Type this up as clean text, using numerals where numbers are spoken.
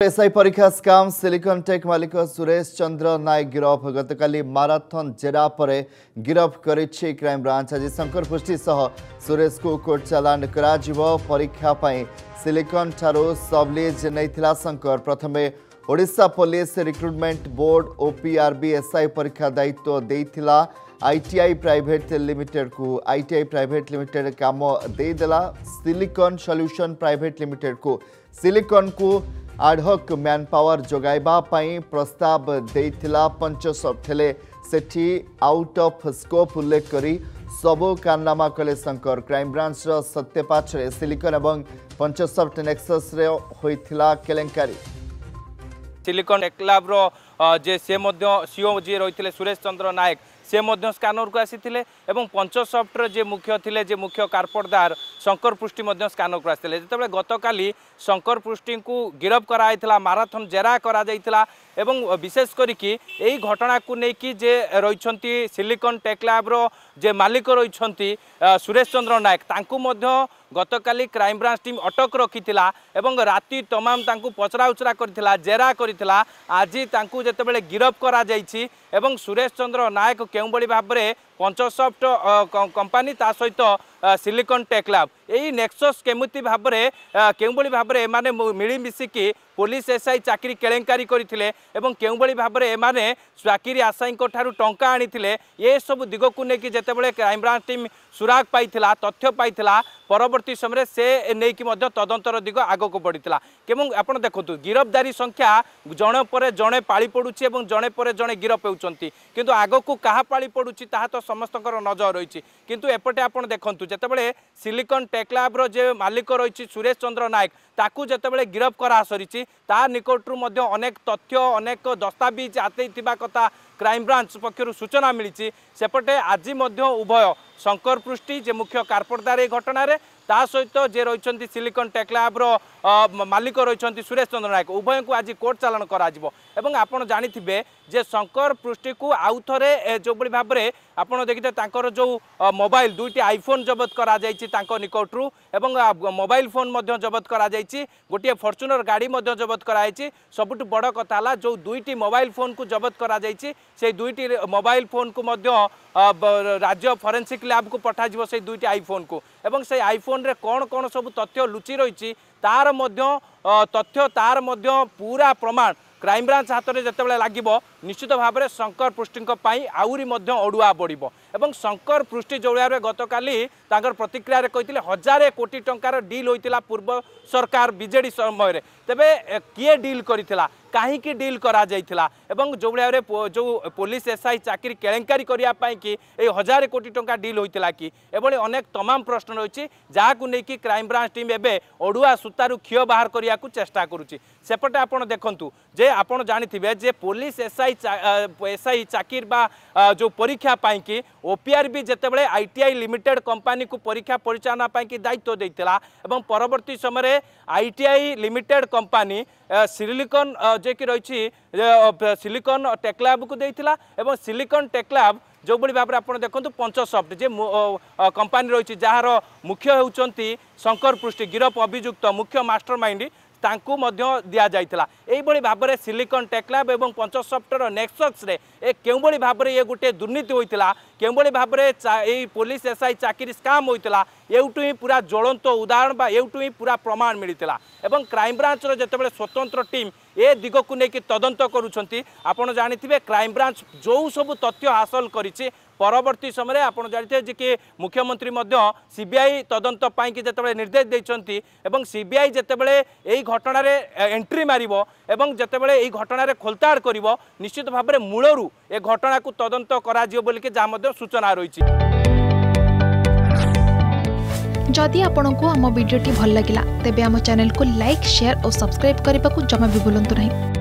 SI परीक्षा scam silicon take मालिक सुरेश चंद्र नायक गिरफ गतकाली marathon जेरा पर गिरफ करिछि क्राइम ब्रांच। आज शंकर पुष्टि सह सुरेश को कोर्ट चालान करा परीक्षा पाई सिलिकन ठारो सबलीज नैथिला शंकर। प्रथमे Odisha police recruitment board OPRB SI परीक्षा दायित्व देइथिला आईटीआई प्राइवेट लिमिटेड को। आईटीआई प्राइवेट लिमिटेड काम देदेला सिलिकन सॉल्यूशन प्राइवेट लिमिटेड को। सिलिकन को आडहक मैन पावर जोगाइबा पाई प्रस्ताव देइथिला पंचसफ्ट हेले सेठी आउट ऑफ स्कोप उल्लेख करी सबो कारनामा कले शंकर। क्राइम ब्रांच सत्यपाच रे सिलिकन एवं पंचसफ्ट नेक्सस रे होइथिला केलेंकारी। सिलिकन टेक्लैब रो जे से मध्य सीओ जी रही सुरेश चंद्र नायक से मध्य स्कानर को आसी एवं पंचसफ्ट जे मुख्य थिले जे मुख्य कारपटदार शंकर पृष्टि मध्य स्कानर को आसते जिते गतकाली शंकर पृष्टि को गिरफ कराइथिला माराथन जेरा करा जाइथिला एवं विशेष करिकी एही घटना को लेकिन जे रही सिलिकन टेक्लैब रो जे मालिक रही सुरेश चंद्र नायक तांकु मध्य गतकाली क्राइम ब्रांच टीम अटक रखिथिला एवं राति तमाम तांकु पचरा उचरा करथिला जेरा करथिला। आज तांकु जेतेबेले गिरफ करा जाइछि एवं सुरेश चंद्र नायक केउ बळी भाबरे पंचसफ्ट कंपनी ता सहित सिलिकन टेक्लैब यही नेक्सस केमुती भाबरे केउ बळी भाबरे माने मिली मिसिकी पुलिस एसआई चाकरी केलेंकारी करथिले एवं केउ बळी भाबरे माने चाकरी आसाई को ठारू टंका आनिथिले ये सब दिग को नेकी जेतेबेले क्राइम ब्रांच टीम सुराग पाइथिला तथ्य पाइथिला परवर्ती समय से नेकी मध्य तदंतर दिग आगो को बढ़िथिला। केवं आपण देखंतु गिरफ्तारी संख्या जणे पर जणे पाळी पडुछि एवं जणे पर जणे गिरफ हेउचंती किंतु आगो को कहा पाळी पडुछि ताहा तो समस्तकर नजर रहिछि। किंतु एपटे आपण देखंतु जेतेबेले सिलिकन टेक्लैब रो जे मालिक रहिछि सुरेश चंद्र नायक ताकू जेतेबेले गिरफ करा सरिछि ता निकटरू मध्य अनेक तथ्य अनेक दस्तावेज आतेइथिबा कथा क्राइम ब्रांच पक्षर सूचना मिली। सेपटे आज उभय शंकर पृष्टि जे मुख्य कारपटदार ए घटना ता सहित जे रही सिलिकन टेक्लैब रो मालिक रही सुरेश चंद्र नायक उभय को आज कोर्ट चालान करा एवं आपण जानिथिबे जे शंकर पृष्टि को आउ थे जो भाव में आपड़ देखिए तांकर जो मोबाइल दुईटी आईफोन जबत करा जायछि तांको निकटरू एवं मोबाइल फोन मध्य जबत करा जायछि गोटे फॉर्च्यूनर गाड़ी मध्य जबत कराई। सबुठ बड़ कथा ला जो दुईटी मोबाइल फोन को जबत करा जायछि से दुईटी मोबाइल फोन को मध्य राज्य फॉरेंसिक लैब को पठाଯିव से दुईटी आईफोन को एवं से आईफोन रे कौन कौन सब तथ्य लुचि रही तार मध्य तथ्य तार मध्य पूरा प्रमाण क्राइम ब्रांच हाथ में जितेबाला लगे निश्चित भाव में शंकर पृष्टि आहुरी अड़ुआ बढ़ एवं शंकर पृष्टि जो भाव में गतकाली प्रतिक्रिया कहते 1000 कोटी टंकार डील होता पूर्व सरकार बीजेडी समय तेबे किए डील करथिला कहीं डील करा जाइथिला एवं जो भाव में जो पुलिस एसआई चाकरी केलेंकारी करने कि 1000 कोटी टंका डील होता कि एभली अनेक तमाम प्रश्न रही जहाँ लेकिन क्राइम ब्रांच टीम एवं अड़ुआ सूतारू खियो बाहर करने को चेष्टा करुच्ची। सेपटे आपण देखंतु जे आपण जानिथिबे जे पुलिस एसआई चाकरी बा जो परीक्षा पाई कि ओपीआरबी जेतेबेले आईटीआई लिमिटेड कंपनी को परीक्षा परिचालना पाई कि दायित्व देइतिला एवं परवर्ती समय आईटीआई लिमिटेड कंपनी सिलिकन जे कि रही सिलिकन टेक्लैब को देइतिला एवं सिलिकन टेक्लैब जो बड़ी भाव में आप देखते पंचसफ्ट जे कंपनी रही जार मुख्य होउचंती शंकर पृष्टि गिरफ अभियुक्त मुख्य मास्टरमाइंड तांकु मध्य दिया जाइथिला। एही बड़ी भाव में सिलिकन टेक्लैब एवं पंचसफ्टर नेक्सस रे केउ बड़ी भाव में ये गोटे दुर्नीति होइतिला केउ बड़ी भाव में पुलिस एसआई चाकरी स्काम होइतिला एउटु ही पूरा ज्वलंत उदाहरण बा एउटु ही पूरा प्रमाण मिलितिला एवं क्राइम ब्रांच रो जेतेबेले स्वतंत्र टीम ए दिग को लेकिन तदंत करुछंती। आपण जानिथिबे क्राइम ब्रांच जो सब तथ्य हासिल करिछि परवर्ती समय आपड़ जानते हैं कि मुख्यमंत्री सीबीआई तदंत पाई जिते निर्देश देइछंती एवं सीबीआई जितेबाला यही घटना एंट्री मारिबो एवं जितेबाला यही घटना खोलताड़ करिबो निश्चित भाव में मूलरू ए घटना को तदंत कराजियो बोली कि जहाँ सूचना रही। जदि आपंक आम भिडी भल लगा तेब आम चैनल को लाइक शेयर और सब्सक्राइब करने को जमा भी भूलु नहीं।